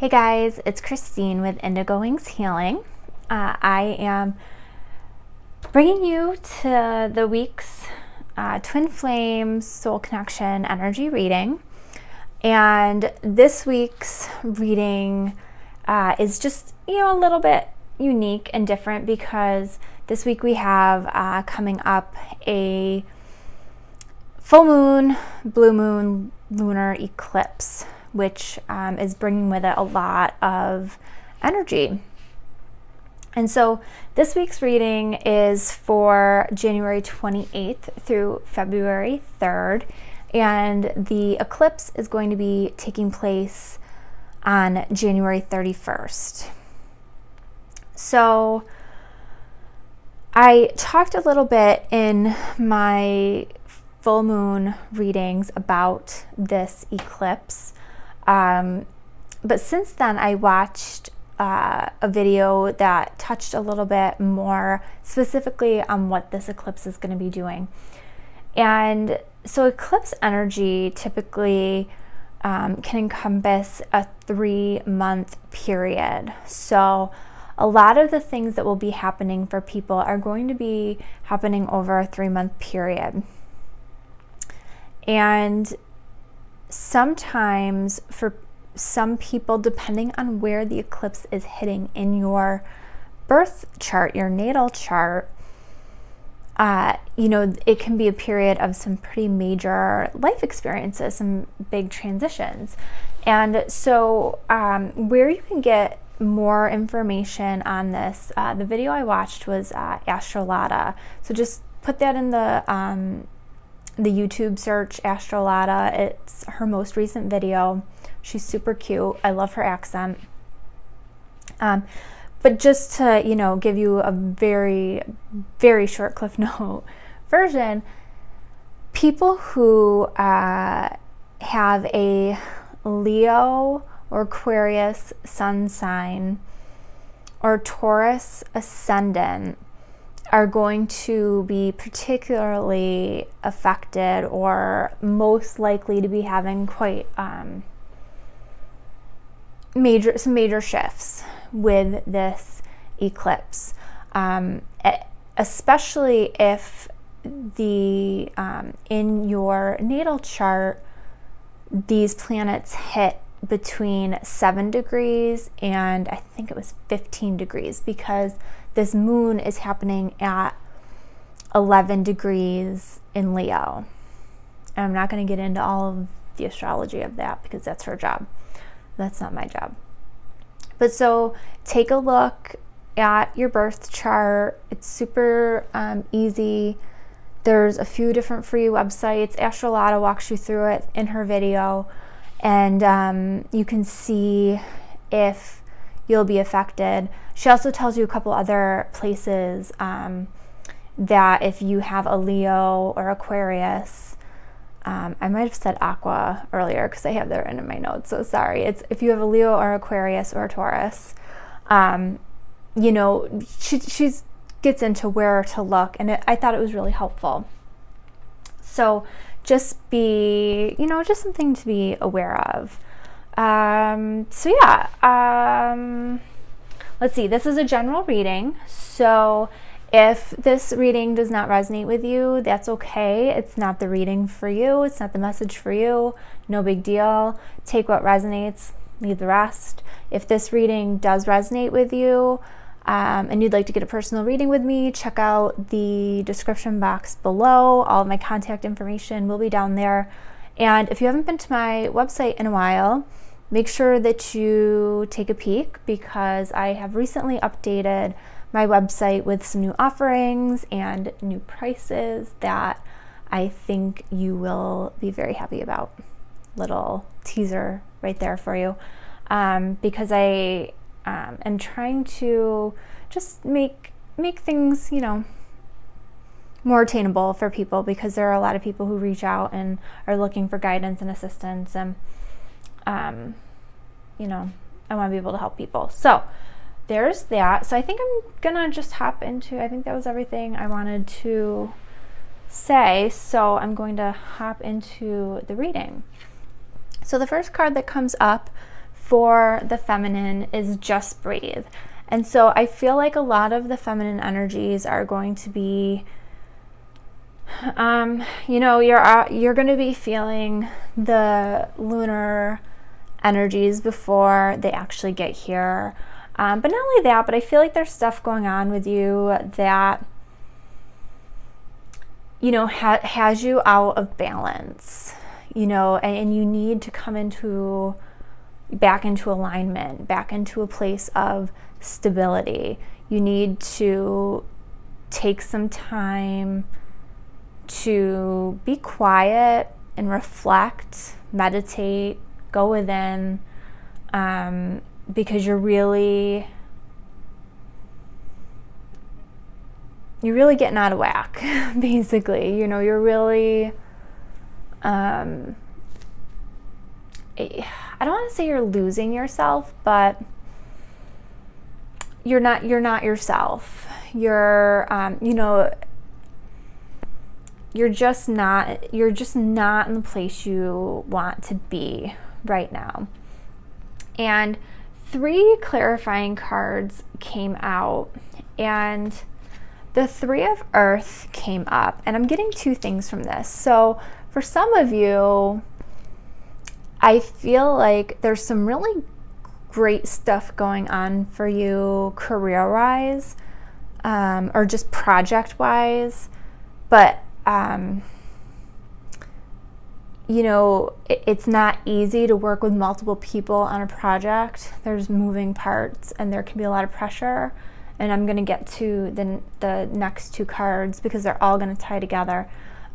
Hey guys, it's Christine with Indigo Healing. I am bringing you to the week's Twin Flames Soul Connection energy reading. And this week's reading is just, a little bit unique and different because this week we have coming up a full moon, blue moon, lunar eclipse, which is bringing with it a lot of energy. And so this week's reading is for January 28th through February 3rd, and the eclipse is going to be taking place on January 31st. So I talked a little bit in my full moon readings about this eclipse. But since then, I watched a video that touched a little bit more specifically on what this eclipse is going to be doing. And so eclipse energy typically can encompass a 3-month period. So a lot of the things that will be happening for people are going to be happening over a 3-month period. And sometimes for some people, depending on where the eclipse is hitting in your birth chart, your natal chart, it can be a period of some pretty major life experiences, some big transitions. And so where you can get more information on this, the video I watched was Astrology. So just put that in the YouTube search, Astrology. It's her most recent video. She's super cute. I love her accent. But just to, give you a very, very short Cliff Note version, people who have a Leo or Aquarius sun sign or Taurus ascendant are going to be particularly affected or most likely to be having quite some major shifts with this eclipse, especially if the in your natal chart these planets hit between 7 degrees and I think it was 15 degrees, because this moon is happening at 11 degrees in Leo. And I'm not going to get into all of the astrology of that because that's her job. That's not my job. But so take a look at your birth chart. It's super easy. There's a few different free websites. Astrology walks you through it in her video. And you can see if you'll be affected. She also tells you a couple other places that if you have a Leo or Aquarius, I might have said Aqua earlier because I have that in my notes, so sorry. It's if you have a Leo or Aquarius or a Taurus, she gets into where to look, and I thought it was really helpful. So just be, just something to be aware of. Let's see, this is a general reading. So if this reading does not resonate with you, that's okay. It's not the reading for you. It's not the message for you. No big deal. Take what resonates, leave the rest. If this reading does resonate with you, and you'd like to get a personal reading with me, check out the description box below. All of my contact information will be down there. And if you haven't been to my website in a while, make sure that you take a peek because I have recently updated my website with some new offerings and new prices that I think you will be very happy about. Little teaser right there for you, because I am trying to just make things, more attainable for people, because there are a lot of people who reach out and are looking for guidance and assistance, and I want to be able to help people. So there's that. So I think I'm gonna just hop into, I think that was everything I wanted to say, so I'm going to hop into the reading. So the first card that comes up for the feminine is just breathe. And so I feel like a lot of the feminine energies are going to be, you know, you're going to be feeling the lunar energies before they actually get here. But not only that, but I feel like there's stuff going on with you that, you know, has you out of balance, you know, and you need to come back into alignment, back into a place of stability. You need to take some time to be quiet and reflect, meditate, go within, because you're really getting out of whack, basically. You know, you're really, I don't want to say you're losing yourself, but you're not yourself. You're, you know, you're just not in the place you want to be right now. And 3 clarifying cards came out, and the 3 of Earth came up, and I'm getting 2 things from this. So for some of you, I feel like there's some really great stuff going on for you career-wise, or just project-wise, but you know, it's not easy to work with multiple people on a project. There's moving parts, and there can be a lot of pressure. And I'm going to get to the next 2 cards because they're all going to tie together.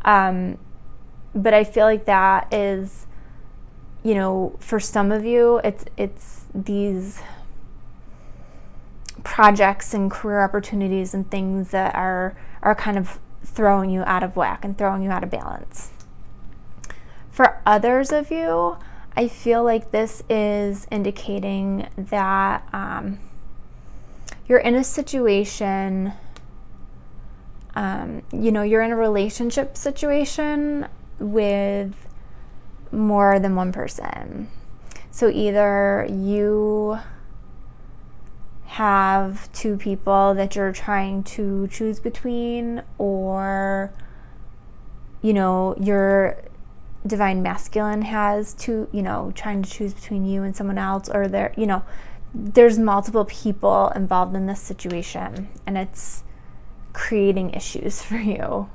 But I feel like that is, you know, for some of you, it's these projects and career opportunities and things that are kind of throwing you out of whack and throwing you out of balance. For others of you, I feel like this is indicating that you're in a situation, you know, you're in a relationship situation with more than one person. So either you have 2 people that you're trying to choose between, or, you know, your divine masculine has 2, you know, trying to choose between you and someone else, or there, you know, there's multiple people involved in this situation, and it's creating issues for you.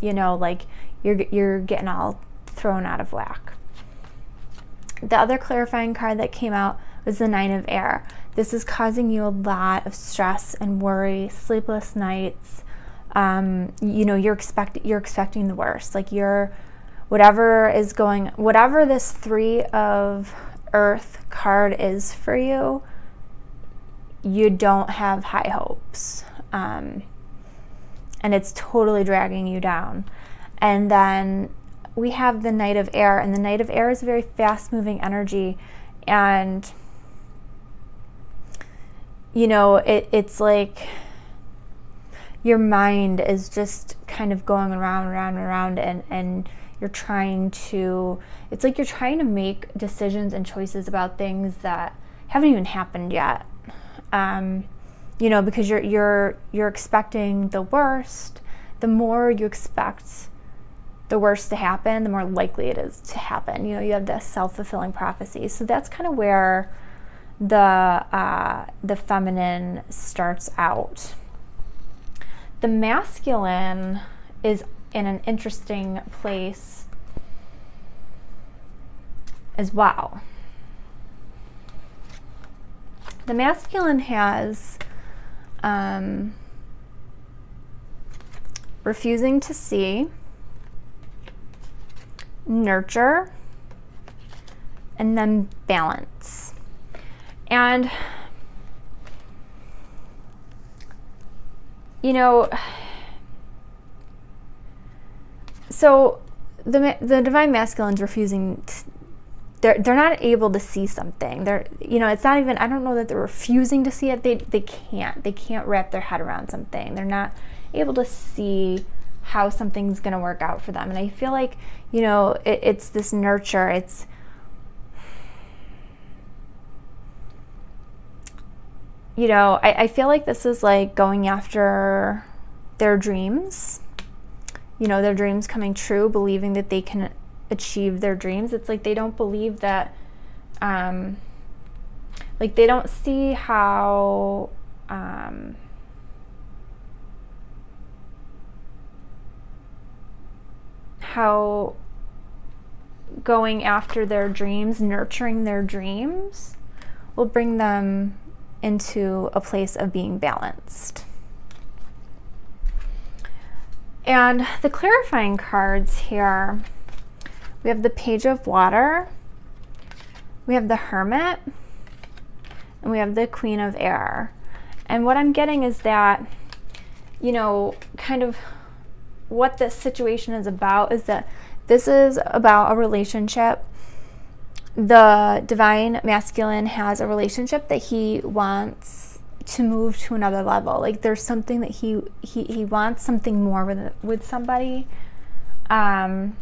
You know, like you're getting all thrown out of whack. The other clarifying card that came out was the 9 of Air. This is causing you a lot of stress and worry, sleepless nights. You know, you're expecting the worst. Like whatever this 3 of Earth card is for you, you don't have high hopes. And it's totally dragging you down. And then we have the Knight of Air, and the Knight of Air is a very fast-moving energy, and you know, it's like your mind is just kind of going around, and you're trying to, it's like you're trying to make decisions and choices about things that haven't even happened yet. You know, because you're expecting the worst. The more you expect the worst to happen, the more likely it is to happen. You know, you have this self-fulfilling prophecy. So that's kind of where the feminine starts out. The masculine is in an interesting place as well. The masculine has refusing to see, nurture, and then balance. And you know, so the divine masculine's refusing to, they're not able to see something. They're, you know, it's not even, I don't know that they're refusing to see it. They can't wrap their head around something. They're not able to see how something's going to work out for them. And I feel like, you know, it's this nurture. It's you know, I feel like this is like going after their dreams, you know, their dreams coming true, believing that they can achieve their dreams. It's like they don't believe that, like they don't see how, how going after their dreams, nurturing their dreams, will bring them into a place of being balanced. And the clarifying cards here, we have the Page of Water, we have the Hermit, and we have the Queen of Air. And what I'm getting is that, you know, kind of what this situation is about is that this is about a relationship. The divine masculine has a relationship that he wants to move to another level. Like there's something that he wants something more with somebody, and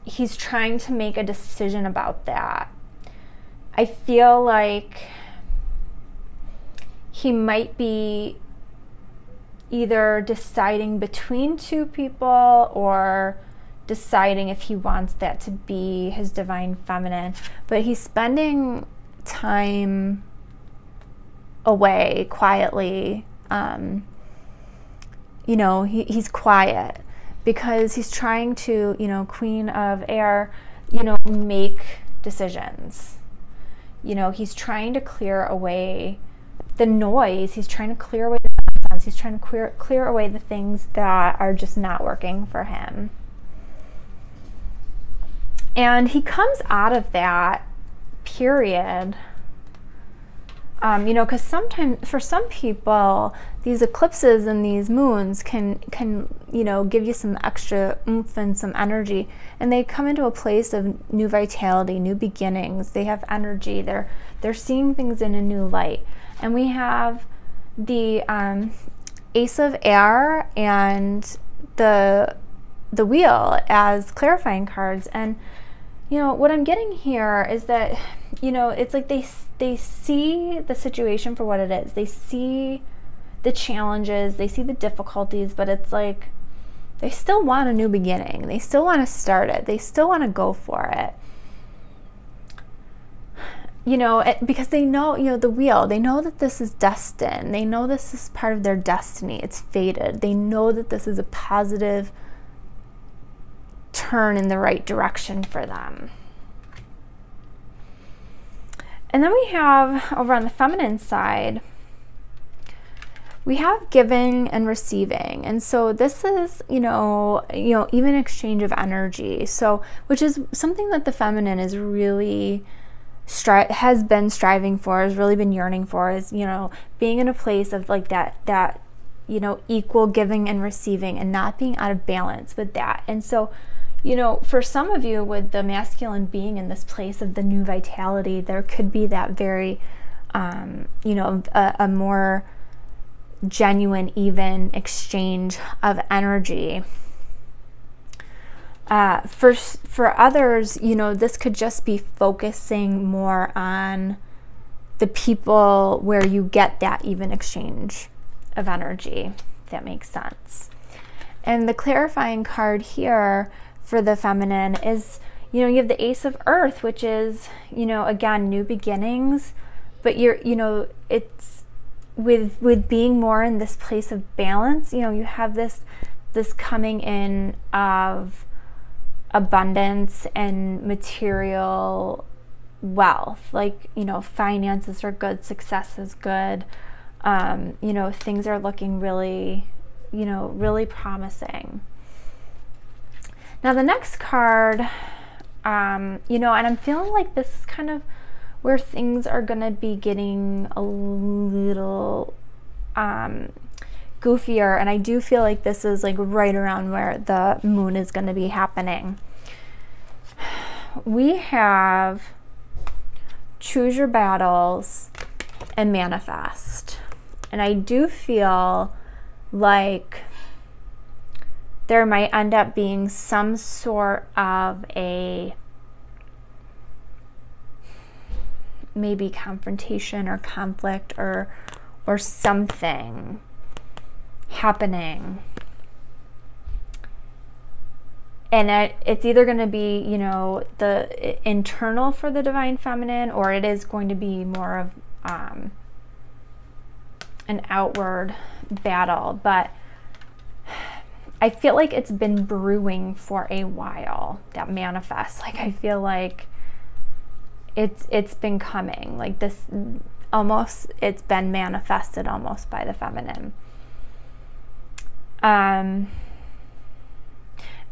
he's trying to make a decision about that. I feel like he might be either deciding between two people or deciding if he wants that to be his divine feminine, but he's spending time away quietly. You know, he's quiet because he's trying to, you know, Queen of Air, you know, make decisions. You know, he's trying to clear away the noise. He's trying to clear away the nonsense. He's trying to clear away the things that are just not working for him. And he comes out of that period, you know, because sometimes for some people, these eclipses and these moons can, you know, give you some extra oomph and some energy, and they come into a place of new vitality, new beginnings. They have energy. They're seeing things in a new light. And we have the Ace of Air and the Wheel as clarifying cards. And you know, what I'm getting here is that, you know, it's like they see the situation for what it is. They see the challenges, they see the difficulties, but it's like they still want a new beginning. They still want to start it. They still want to go for it. You know, because they know, you know, the Wheel, they know that this is destined. They know this is part of their destiny. It's fated. They know that this is a positive turn in the right direction for them. And then we have over on the feminine side, we have giving and receiving. And so this is, you know, even exchange of energy. So, which is something that the feminine is really has been striving for, has really been yearning for, is, you know, being in a place of like that, you know, equal giving and receiving and not being out of balance with that. And so, you know, for some of you with the masculine being in this place of the new vitality, there could be that very, you know, a more genuine, even exchange of energy. For others, you know, this could just be focusing more on the people where you get that even exchange of energy, if that makes sense. And the clarifying card here for the feminine is, you know, you have the Ace of Earth, which is, you know, again, new beginnings, but you're, you know, it's with being more in this place of balance. You know, you have this coming in of abundance and material wealth, like, you know, finances are good, success is good, you know, things are looking really, you know, really promising. Now the next card, you know, and I'm feeling like this is kind of where things are going to be getting a little goofier, and I do feel like this is like right around where the moon is going to be happening. We have choose your battles and manifest, and I do feel like there might end up being some sort of a maybe confrontation or conflict or something happening. And it's either going to be, you know, the internal for the divine feminine, or it is going to be more of an outward battle. But I feel like it's been brewing for a while, that manifest. Like, I feel like it's been coming. Like this, almost, it's been manifested almost by the feminine.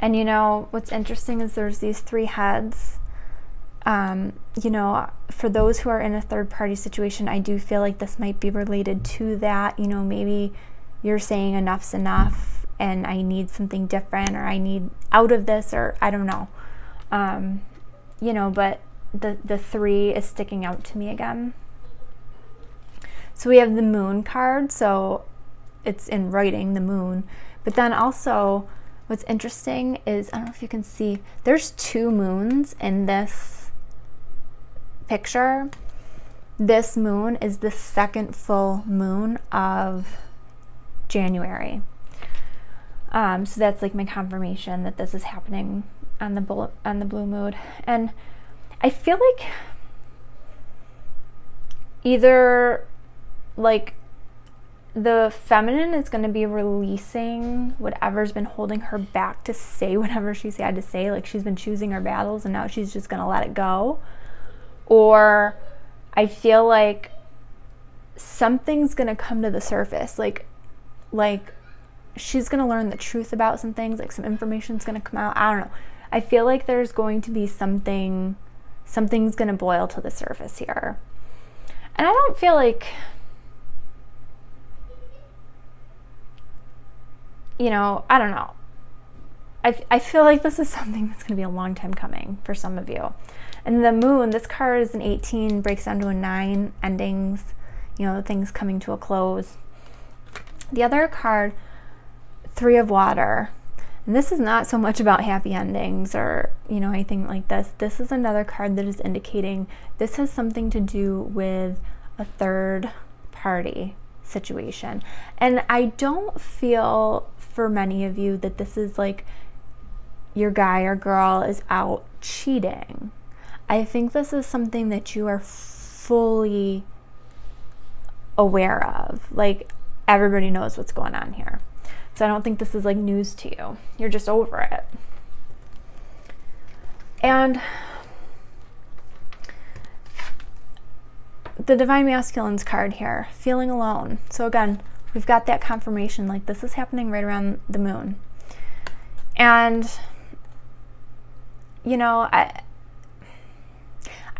And you know, what's interesting is there's these 3 heads. You know, for those who are in a third party situation, I do feel like this might be related to that. You know, maybe you're saying enough's enough and I need something different, or I need out of this, or I don't know. You know, but the 3 is sticking out to me again. So we have the moon card, so it's in writing, the moon. But then also, what's interesting is, I don't know if you can see, there's 2 moons in this picture. This moon is the 2nd full moon of January. So that's like my confirmation that this is happening on the blue moon. And I feel like either like the feminine is going to be releasing whatever's been holding her back to say whatever she's had to say. Like, she's been choosing her battles and now she's just going to let it go. Or I feel like something's going to come to the surface. Like she's going to learn the truth about some things. Like, some information's going to come out. I don't know. I feel like there's going to be something's going to boil to the surface here. And I don't feel like, you know, I don't know. I feel like this is something that's going to be a long time coming for some of you. And the moon, this card is an 18, breaks down to a 9, endings, you know, things coming to a close. The other card, 3 of water. And this is not so much about happy endings or, you know, anything like this. This is another card that is indicating this has something to do with a third party situation. And I don't feel for many of you that this is like your guy or girl is out cheating. I think this is something that you are fully aware of. Like, everybody knows what's going on here. So I don't think this is like news to you. You're just over it. And the Divine Masculine's card here, feeling alone. So again, we've got that confirmation, like this is happening right around the moon. And, you know,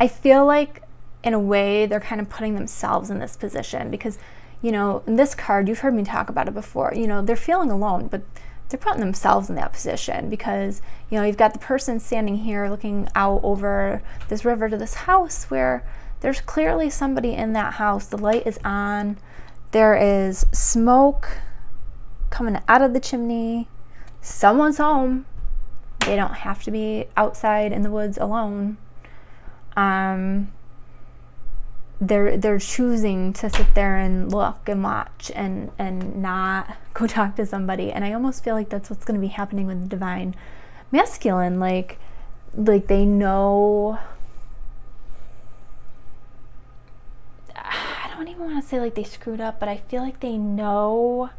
I feel like in a way they're kind of putting themselves in this position because, you know, in this card, you've heard me talk about it before, you know, they're feeling alone, but they're putting themselves in that position because, you know, you've got the person standing here looking out over this river to this house where there's clearly somebody in that house. The light is on. There is smoke coming out of the chimney. Someone's home. They don't have to be outside in the woods alone. They're choosing to sit there and look and watch and not go talk to somebody. And I almost feel like that's what's going to be happening with the Divine Masculine. Like they know. I don't even want to say like they screwed up, but I feel like they know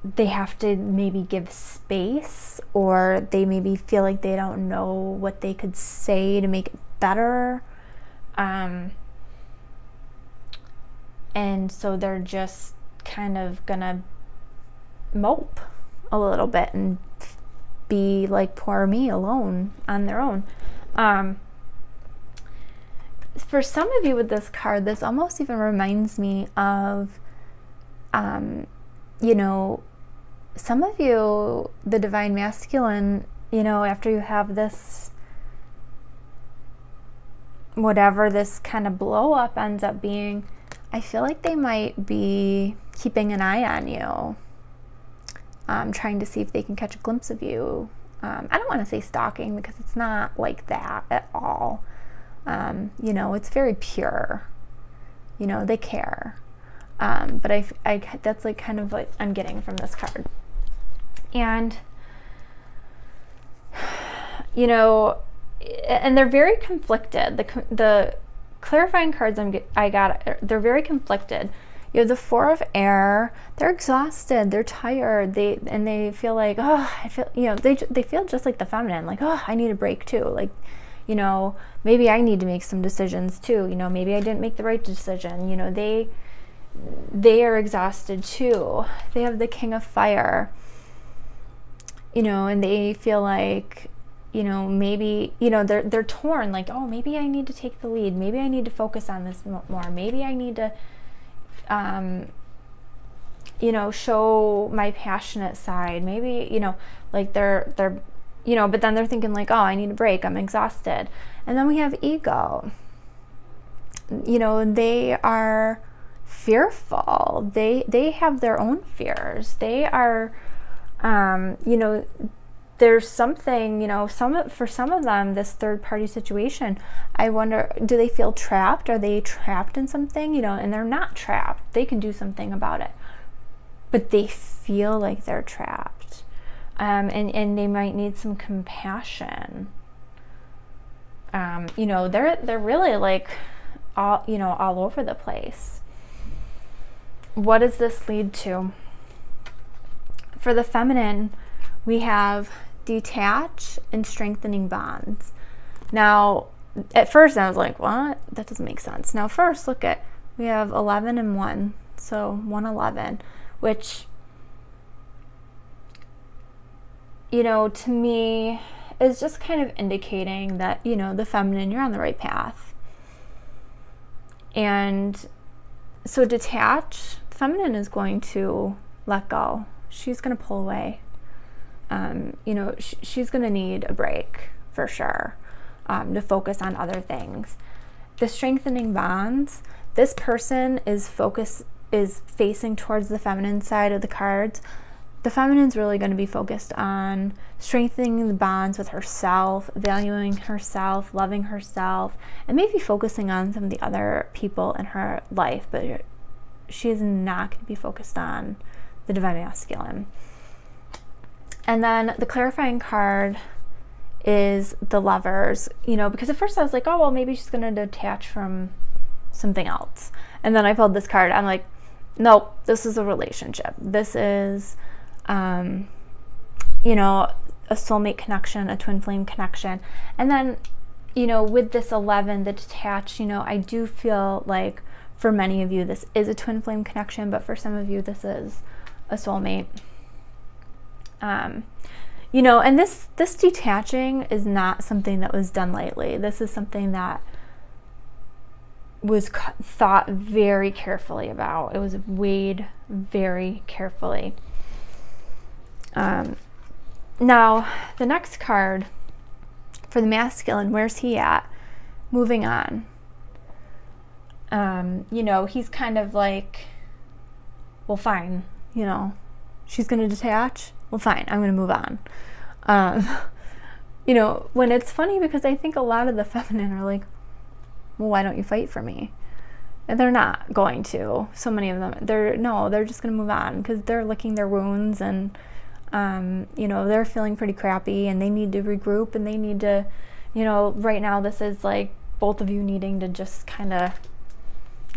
they have to maybe give space, or they maybe feel like they don't know what they could say to make it better. And so they're just kind of gonna mope a little bit and be like, poor me, alone on their own. For some of you with this card, this almost even reminds me of, you know, some of you, the Divine Masculine, you know, after you have this, whatever this kind of blow up ends up being, I feel like they might be keeping an eye on you, trying to see if they can catch a glimpse of you. I don't want to say stalking because it's not like that at all. You know, it's very pure. You know, they care. But I that's like kind of what I'm getting from this card. And, you know, and they're very conflicted. The clarifying cards I got, they're very conflicted. You have the Four of Air. They're exhausted. They're tired. They feel like, oh, I feel, you know, they feel just like the feminine. Like, oh, I need a break too. Like, you know, maybe I need to make some decisions too. You know, maybe I didn't make the right decision. You know, they are exhausted too. They have the King of Fire. You know, and they feel like, you know, maybe, you know, they're torn. Like, oh, maybe I need to take the lead. Maybe I need to focus on this more. Maybe I need to, you know, show my passionate side. Maybe, you know, like they're, you know, but then they're thinking like, oh, I need a break. I'm exhausted. And then we have Ego. You know, they are fearful. They have their own fears. They are, you know, there's something, you know, for some of them, this third party situation, I wonder, do they feel trapped? Are they trapped in something? You know, and they're not trapped. They can do something about it. But they feel like they're trapped. And they might need some compassion. You know, they're really like all, you know, all over the place. What does this lead to? For the feminine, we have detach and strengthening bonds. Now, at first I was like, what? That doesn't make sense. Now, first, look at, we have 11 and 1. So 111, which, you know, to me is just kind of indicating that, you know, the feminine, you're on the right path. And so detach, feminine is going to let go. She's going to pull away. You know, she's going to need a break for sure, to focus on other things. The strengthening bonds, this person is facing towards the feminine side of the cards. The feminine's really going to be focused on strengthening the bonds with herself, valuing herself, loving herself, and maybe focusing on some of the other people in her life, but she is not going to be focused on the divine masculine. And then the clarifying card is the Lovers, you know, because at first I was like, oh, well, maybe she's going to detach from something else. And then I pulled this card. I'm like, nope, this is a relationship. This is, you know, a soulmate connection, a twin flame connection. And then, you know, with this 11, the detached, you know, I do feel like for many of you, this is a twin flame connection, but for some of you, this is a soulmate. You know, and this detaching is not something that was done lightly. This is something that was thought very carefully about. It was weighed very carefully. Now, the next card for the masculine, where's he at? Moving on. You know, he's kind of like, well, fine, you know, she's going to detach. Well, fine, I'm going to move on. You know, when it's funny because I think a lot of the feminine are like, well, why don't you fight for me? And they're not going to. So many of them, they're just going to move on because they're licking their wounds and, you know, they're feeling pretty crappy and they need to regroup and they need to, you know, right now this is like both of you needing to just kind of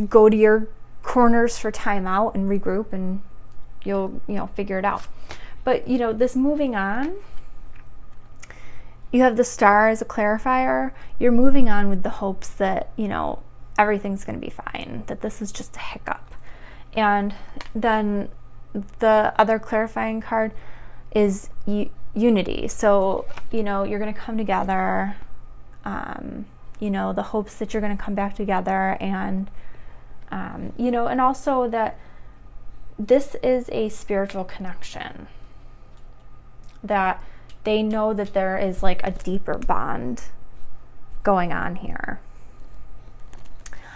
go to your corners for time out and regroup and you'll, you know, figure it out. But, you know, this moving on, you have the Star as a clarifier. You're moving on with the hopes that, you know, everything's going to be fine, that this is just a hiccup. And then the other clarifying card is unity. So, you know, you're going to come together, you know, the hopes that you're going to come back together and, you know, and also that this is a spiritual connection, that they know that there is like a deeper bond going on here.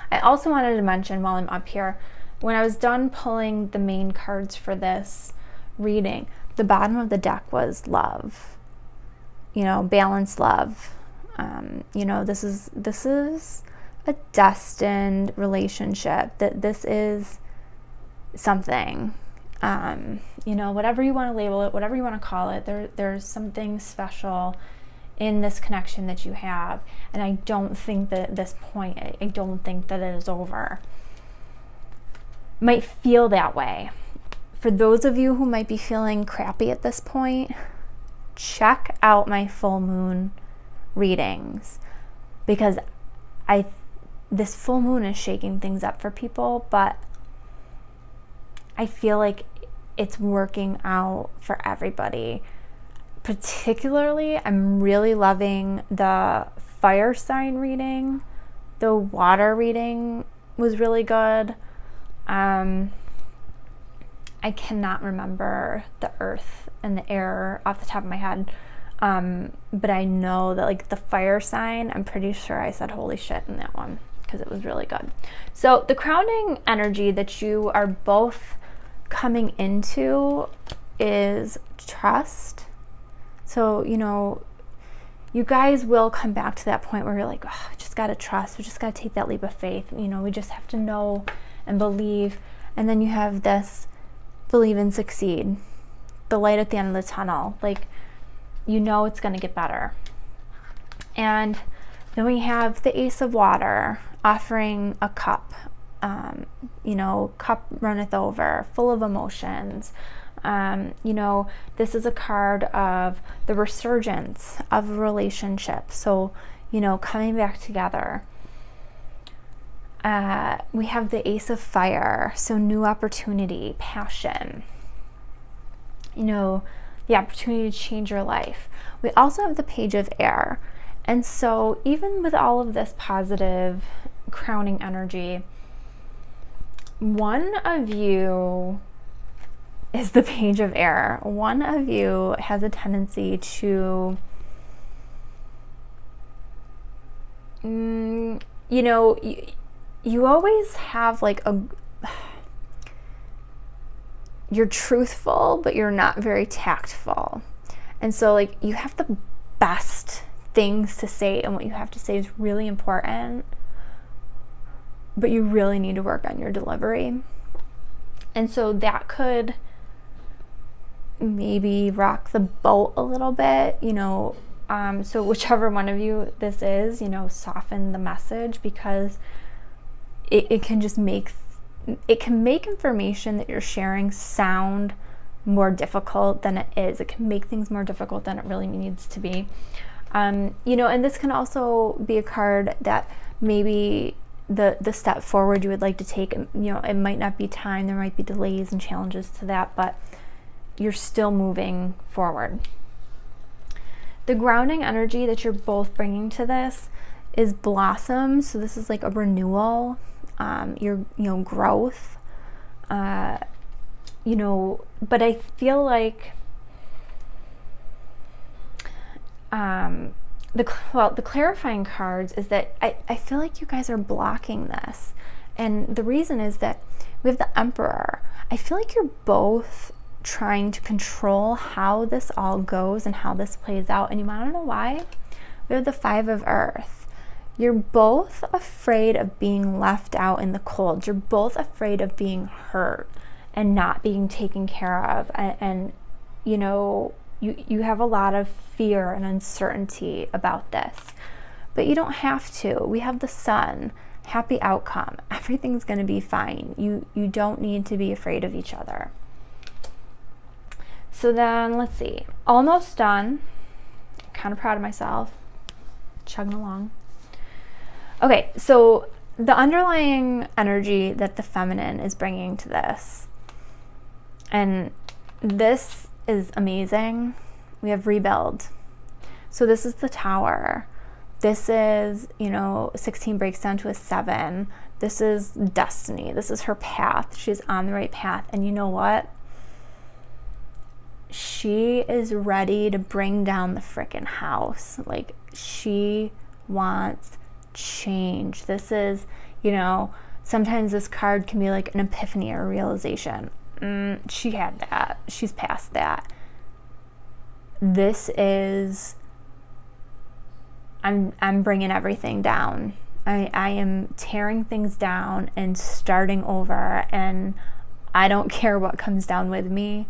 I also wanted to mention while I'm up here, when I was done pulling the main cards for this reading, the bottom of the deck was love, you know, balanced love, You know, this is a destined relationship, that this is something, you know, whatever you want to label it, whatever you want to call it, there's something special in this connection that you have. And I don't think that at this point, I don't think that it is over. Might feel that way. For those of you who might be feeling crappy at this point, check out my full moon readings, because this full moon is shaking things up for people, but I feel like it's working out for everybody. Particularly, I'm really loving the fire sign reading. The water reading was really good. I cannot remember the earth and the air off the top of my head. But I know that like the fire sign, I'm pretty sure I said holy shit in that one, because it was really good. So the crowning energy that you are both coming into is trust. So, you know, you guys will come back to that point where you're like, oh, I just got to trust. We just got to take that leap of faith. You know, we just have to know and believe. And then you have this believe and succeed, the light at the end of the tunnel. Like, you know, it's going to get better. And then we have the Ace of Water offering a cup. You know, cup runneth over, full of emotions. You know, this is a card of the resurgence of a relationship. So, you know, coming back together. We have the Ace of Fire. So new opportunity, passion. You know, the opportunity to change your life. We also have the Page of Air. And so even with all of this positive crowning energy, one of you is the Page of Air. One of you has a tendency to, you know, you always have like you're truthful, but you're not very tactful. And so like you have the best things to say, and what you have to say is really important, but you really need to work on your delivery. And so that could maybe rock the boat a little bit, you know. So whichever one of you this is, you know, soften the message, because it can just make information that you're sharing sound more difficult than it is. It can make things more difficult than it really needs to be. You know, and this can also be a card that maybe the step forward you would like to take, you know, it might not be time, there might be delays and challenges to that, but you're still moving forward. The grounding energy that you're both bringing to this is blossom. So this is like a renewal, you know, growth, you know, but I feel like the clarifying cards is that I feel like you guys are blocking this. And the reason is that we have the Emperor. I feel like you're both trying to control how this all goes and how this plays out. And you want to know why? We have the Five of Earth. You're both afraid of being left out in the cold. You're both afraid of being hurt and not being taken care of. And you know, you have a lot of fear and uncertainty about this. But you don't have to. We have the Sun. Happy outcome. Everything's going to be fine. You don't need to be afraid of each other. So then, let's see. Almost done. Kind of proud of myself. Chugging along. Okay, so the underlying energy that the feminine is bringing to this, and this is amazing. We have rebuild. So this is the Tower. This is, you know, 16 breaks down to a 7. This is destiny. This is her path. She's on the right path. And you know what? She is ready to bring down the frickin' house. Like, she wants change. This is, you know, sometimes this card can be like an epiphany or a realization. She had that. She's past that. This is, I'm bringing everything down. I am tearing things down and starting over, and I don't care what comes down with me.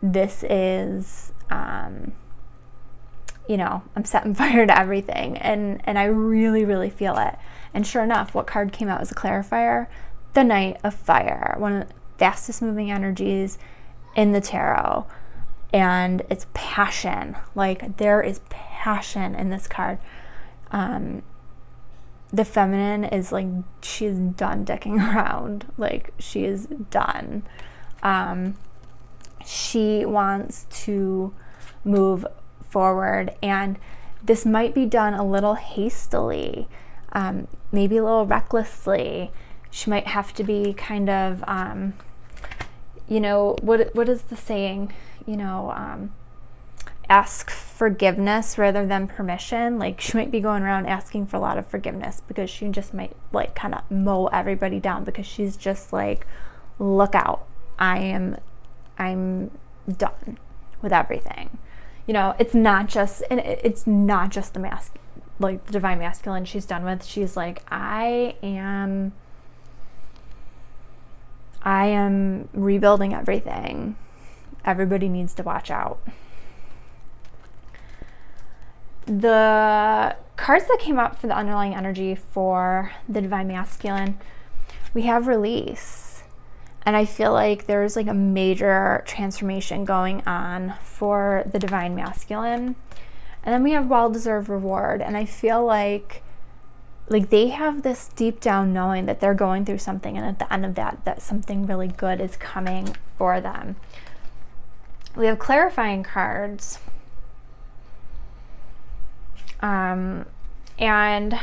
This is, you know, I'm setting fire to everything, and I really, really feel it. And sure enough, what card came out as a clarifier? The Knight of Fire, one of the fastest moving energies in the tarot. And it's passion. Like, there is passion in this card. The feminine is like, she's done dicking around. Like, she is done. She wants to move forward, and this might be done a little hastily, maybe a little recklessly. She might have to be kind of, you know, what is the saying? You know, ask forgiveness rather than permission. Like, she might be going around asking for a lot of forgiveness because she just might like kind of mow everybody down, because she's just like, look out, I'm done with everything. You know, it's not just the like the divine masculine she's done with. She's like, I am rebuilding everything. Everybody needs to watch out. The cards that came up for the underlying energy for the divine masculine, we have release. And I feel like there's like a major transformation going on for the divine masculine. And then we have well-deserved reward. And I feel like they have this deep down knowing that they're going through something, and at the end of that something really good is coming for them. We have clarifying cards. And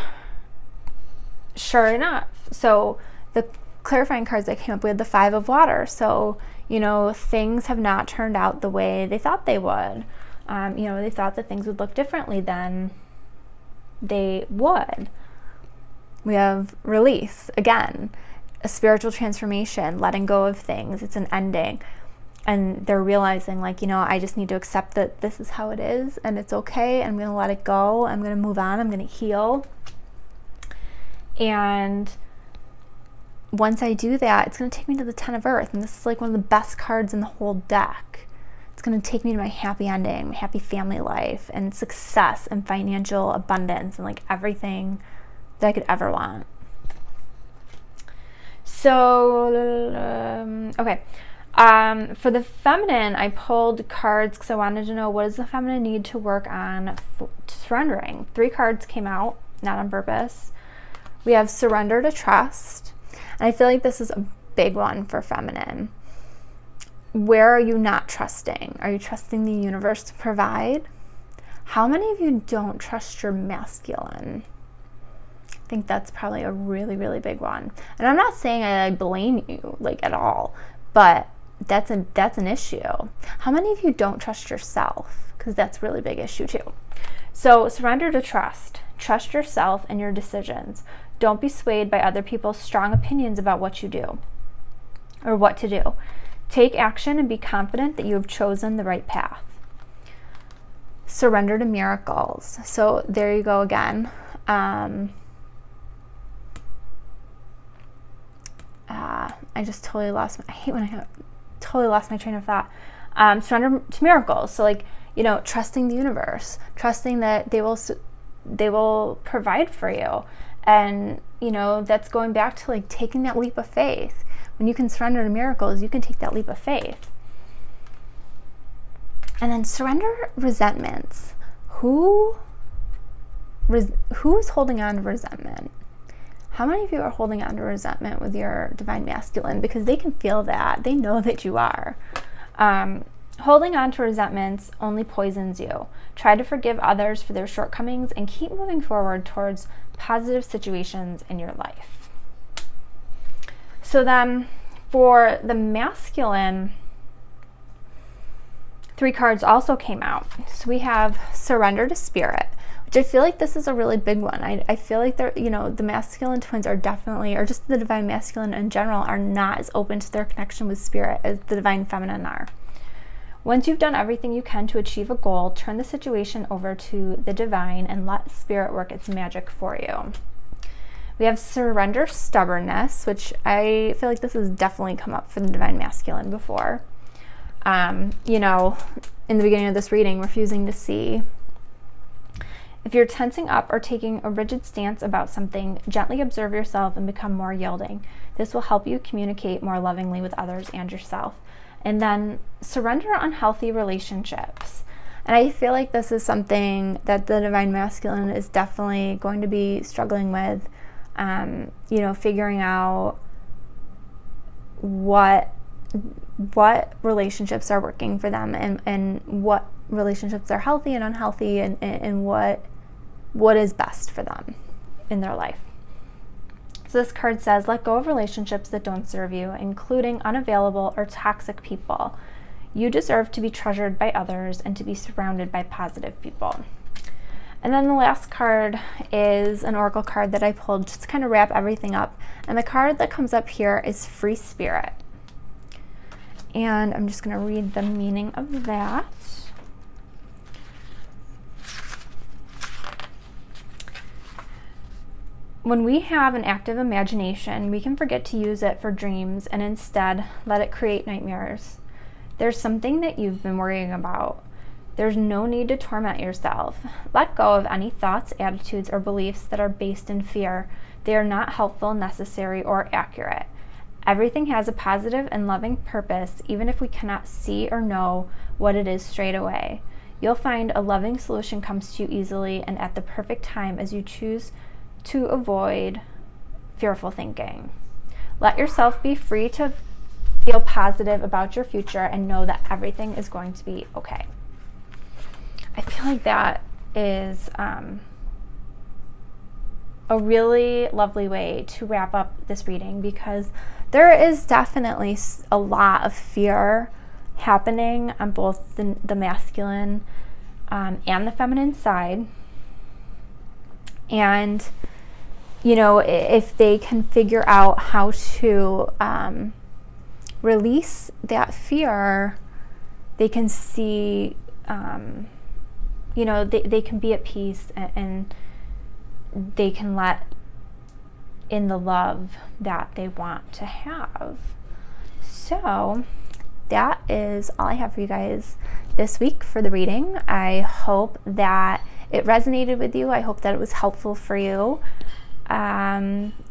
sure enough, so the clarifying cards that came up, we had the Five of Water. So, you know, things have not turned out the way they thought they would. You know, they thought that things would look differently than they would. We have release, again, a spiritual transformation, letting go of things. It's an ending. And they're realizing, like, you know, I just need to accept that this is how it is, and it's okay. I'm going to let it go. I'm going to move on. I'm going to heal. And once I do that, it's going to take me to the Ten of Earth. And this is like one of the best cards in the whole deck. It's going to take me to my happy ending, my happy family life, and success and financial abundance, and like everything that I could ever want. So, okay. For the feminine, I pulled cards because I wanted to know, what does the feminine need to work on surrendering? 3 cards came out, not on purpose. We have surrender to trust. And I feel like this is a big one for feminine. Where are you not trusting? Are you trusting the universe to provide? How many of you don't trust your masculine? I think that's probably a really, really big one. And I'm not saying I blame you, like, at all, but that's an issue. How many of you don't trust yourself? Because that's a really big issue too. So surrender to trust. Trust yourself and your decisions. Don't be swayed by other people's strong opinions about what you do or what to do. Take action and be confident that you have chosen the right path. Surrender to miracles. So there you go again. I just totally lost I hate when I totally lost my train of thought. Surrender to miracles. So, like, you know, trusting the universe, trusting that they will provide for you. And, you know, that's going back to like taking that leap of faith. When you can surrender to miracles, you can take that leap of faith. And then surrender resentments. Who's holding on to resentment? How many of you are holding on to resentment with your divine masculine? Because they can feel that. They know that you are. Holding on to resentments only poisons you. Try to forgive others for their shortcomings and keep moving forward towards positive situations in your life. So then for the masculine, 3 cards also came out. So we have surrender to spirit, which I feel like this is a really big one. I feel like they're, you know, the masculine twins are definitely, or just the divine masculine in general, are not as open to their connection with spirit as the divine feminine are. Once you've done everything you can to achieve a goal, turn the situation over to the divine and let spirit work its magic for you. We have surrender stubbornness, which I feel like this has definitely come up for the divine masculine before. You know, in the beginning of this reading, refusing to see. If you're tensing up or taking a rigid stance about something, gently observe yourself and become more yielding. This will help you communicate more lovingly with others and yourself. And then surrender unhealthy relationships. And I feel like this is something that the divine masculine is definitely going to be struggling with, you know, figuring out what relationships are working for them, and what relationships are healthy and unhealthy, and what is best for them in their life. So this card says, let go of relationships that don't serve you, including unavailable or toxic people. You deserve to be treasured by others and to be surrounded by positive people. And then the last card is an oracle card that I pulled just to kind of wrap everything up. And the card that comes up here is Free Spirit. And I'm just going to read the meaning of that. When we have an active imagination, we can forget to use it for dreams and instead let it create nightmares. There's something that you've been worrying about. There's no need to torment yourself. Let go of any thoughts, attitudes, or beliefs that are based in fear. They are not helpful, necessary, or accurate. Everything has a positive and loving purpose, even if we cannot see or know what it is straight away. You'll find a loving solution comes to you easily and at the perfect time as you choose to avoid fearful thinking. Let yourself be free to feel positive about your future and know that everything is going to be okay. I feel like that is a really lovely way to wrap up this reading, because there is definitely a lot of fear happening on both the masculine and the feminine side. And, you know, if they can figure out how to release that fear, they can see, you know, they can be at peace, and they can let in the love that they want to have. So that is all I have for you guys this week for the reading. I hope that it resonated with you. I hope that it was helpful for you.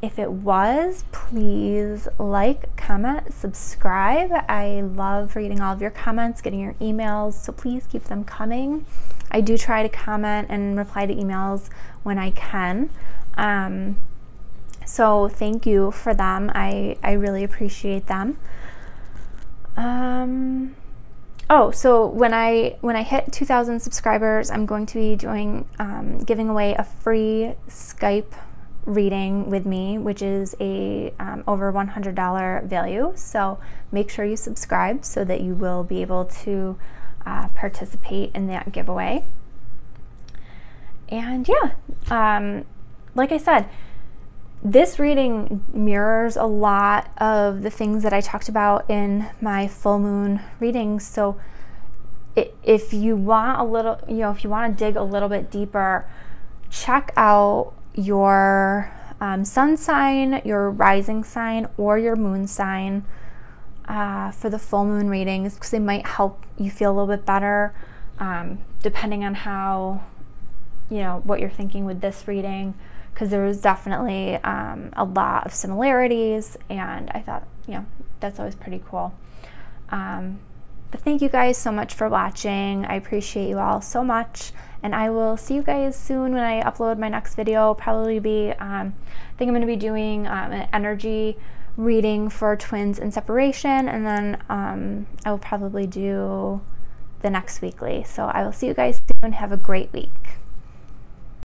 If it was, please like, comment, subscribe. I love reading all of your comments, getting your emails, so please keep them coming. I do try to comment and reply to emails when I can. So thank you for them. I really appreciate them. Oh, so when I hit 2,000 subscribers, I'm going to be doing giving away a free Skype reading with me, which is a over $100 value. So make sure you subscribe so that you will be able to participate in that giveaway. And yeah, like I said, this reading mirrors a lot of the things that I talked about in my full moon readings. So if you want a little, you know, if you want to dig a little bit deeper, check out your sun sign, your rising sign, or your moon sign for the full moon readings, because they might help you feel a little bit better, depending on how, you know, what you're thinking with this reading, because there was definitely a lot of similarities, and I thought, you know, that's always pretty cool. But thank you guys so much for watching. I appreciate you all so much, and I will see you guys soon when I upload my next video. Probably be, I think I'm going to be doing an energy reading for twins in separation, and then I will probably do the next weekly. So I will see you guys soon. Have a great week.